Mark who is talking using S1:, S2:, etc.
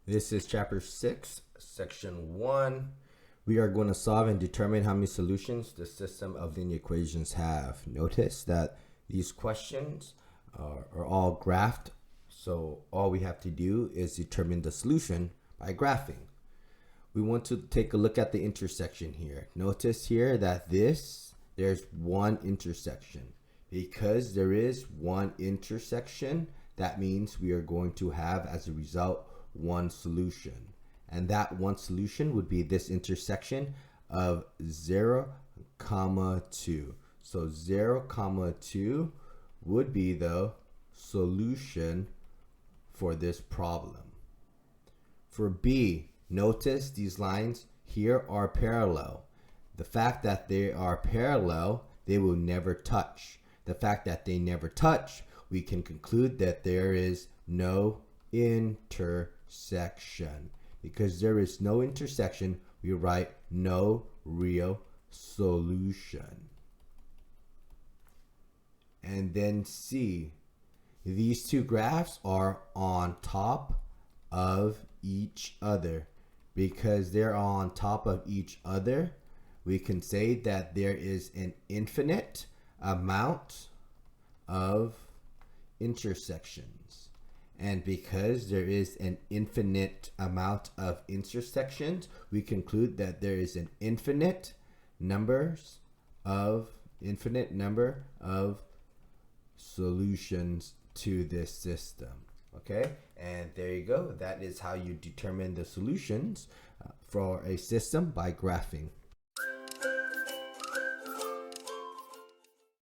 S1: This is chapter 6, section 1. We are going to solve and determine how many solutions the system of linear equations have. Notice that these questions are all graphed, so all we have to do is determine the solution by graphing. We want to take a look at the intersection here. Notice here that there's one intersection. Because there is one intersection, that means we are going to have, as a result, one solution. And that one solution would be this intersection of 0, 2. So 0, 2 would be the solution for this problem. For B, notice these lines here are parallel. The fact that they are parallel, they will never touch. The fact that they never touch, we can conclude that there is no intersection. Because there is no intersection, we write no real solution. And then C, these two graphs are on top of each other. Because they're on top of each other, we can say that there is an infinite amount of intersections. And because there is an infinite amount of intersections, we conclude that there is an infinite number of solutions to this system. Okay, and there you go. That is how you determine the solutions for a system by graphing.